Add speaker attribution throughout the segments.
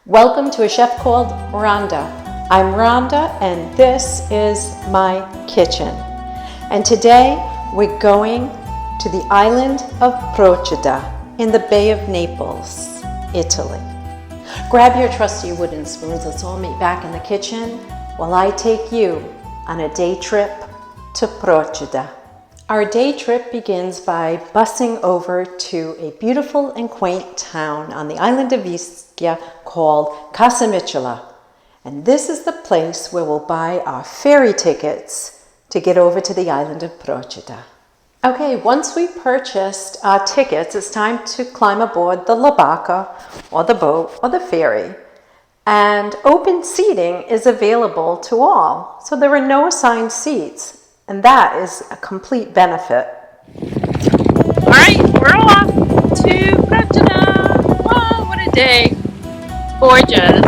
Speaker 1: Welcome to a chef called Rhonda. I'm Rhonda and this is my kitchen. And today we're going to the island of Procida in the Bay of Naples, Italy. Grab your trusty wooden spoons. Let's all meet back in the kitchen while I take you on a day trip to Procida. Our day trip begins by busing over to a beautiful and quaint town on the island of Ischia called Casa. And this is the place where we'll buy our ferry tickets to get over to the island of Procida. Okay, once we purchased our tickets, it's time to climb aboard the la barca, or the boat, or the ferry. And open seating is available to all, so there are no assigned seats. And that is a complete benefit.
Speaker 2: All right, we're off to Procida. Wow, what a day. It's gorgeous.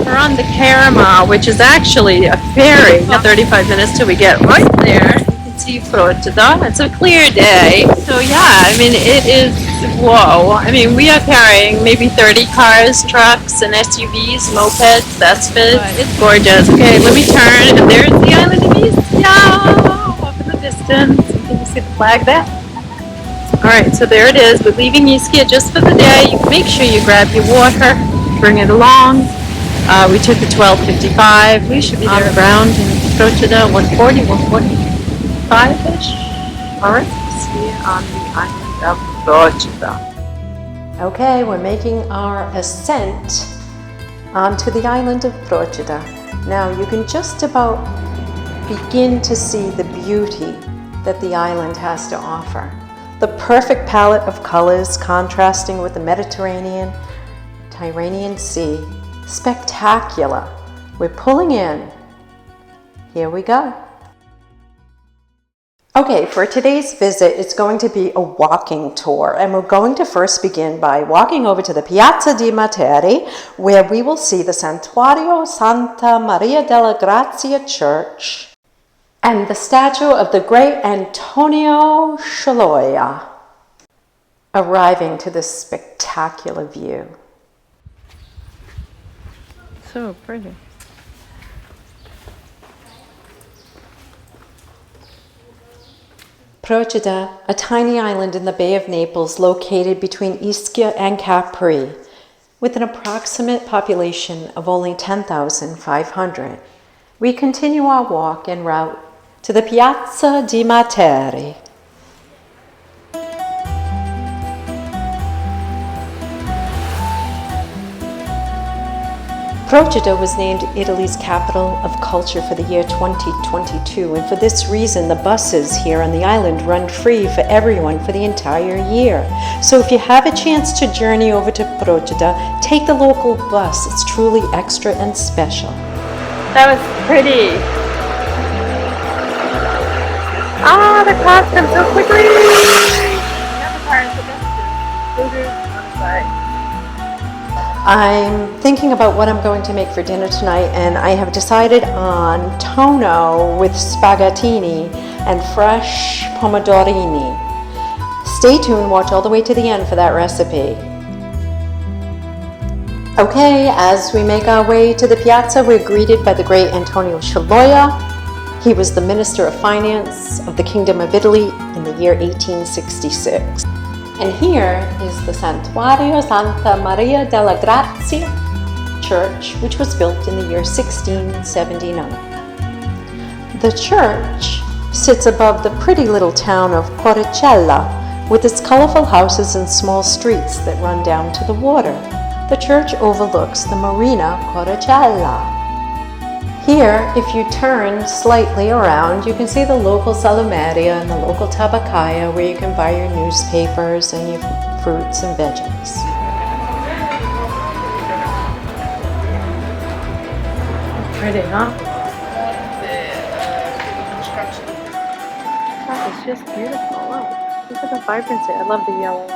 Speaker 2: We're on the Caramel, which is actually a ferry. 35 minutes till we get right there. You can see Procida. It's a clear day. So yeah, I mean, it is, whoa. I mean, we are carrying maybe 30 cars, trucks, and SUVs, mopeds, Vespas. It's gorgeous. Okay, let me turn, and there's the island of Ischia. Distance. Can you see the flag there? Alright, so there it is. We're leaving Ischia just for the day. Make sure you grab your water, bring it along. We took the 12:55. We should be there around in Procida 1:40, 1:45-ish. Alright, see you on the island of Procida.
Speaker 1: Okay, we're making our ascent onto the island of Procida. Now you can just about begin to see the beauty that the island has to offer. The perfect palette of colors contrasting with the Mediterranean, Tyrrhenian Sea. Spectacular. We're pulling in. Here we go. Okay, for today's visit, it's going to be a walking tour, and we're going to first begin by walking over to the Piazza Di Materi, where we will see the Santuario Santa Maria della Grazie church and the statue of the great Antonio Scialoia, arriving to this spectacular view.
Speaker 2: So pretty.
Speaker 1: Procida, a tiny island in the Bay of Naples located between Ischia and Capri, with an approximate population of only 10,500. We continue our walk en route to the Piazza Di Materi. Procida was named Italy's capital of culture for the year 2022, and for this reason the buses here on the island run free for everyone for the entire year. So if you have a chance to journey over to Procida, take the local bus. It's truly extra and special.
Speaker 2: That was pretty. Ah, the clock comes so quickly.
Speaker 1: I'm thinking about what I'm going to make for dinner tonight, and I have decided on tonno with spaghettini and fresh pomodorini. Stay tuned, watch all the way to the end for that recipe. Okay, as we make our way to the piazza, we're greeted by the great Antonio Scialoia. He was the Minister of Finance of the Kingdom of Italy in the year 1866. And here is the Santuario Santa Maria della Grazie church, which was built in the year 1679. The church sits above the pretty little town of Poricella, with its colorful houses and small streets that run down to the water. The church overlooks the Marina Poricella. Here, if you turn slightly around, you can see the local salumeria and the local tabaccaia, where you can buy your newspapers and your fruits and veggies.
Speaker 2: Pretty, huh? That is just beautiful. Look. Look at the vibrancy. I love the yellow.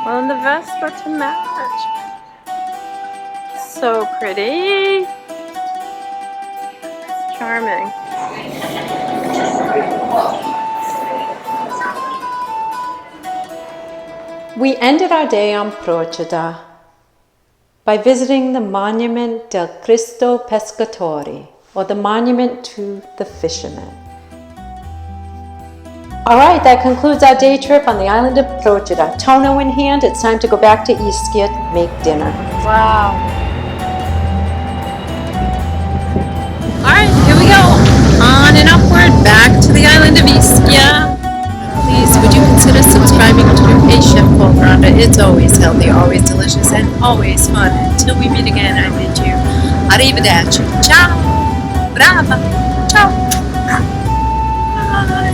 Speaker 2: Well, and the Vespa to match. So pretty. Charming.
Speaker 1: We ended our day on Procida by visiting the Monument del Cristo Pescatore, or the Monument to the Fishermen. Alright, that concludes our day trip on the island of Procida. Tono in hand, it's time to go back to Ischia to make dinner.
Speaker 2: Wow. Alright, here we go. On and upward, back to the island of Ischia. Please, would you consider subscribing to your page, Chef called Rhonda? It's always healthy, always delicious, and always fun. Until we meet again, I bid you arrivederci. Ciao. Brava. Ciao. Bye.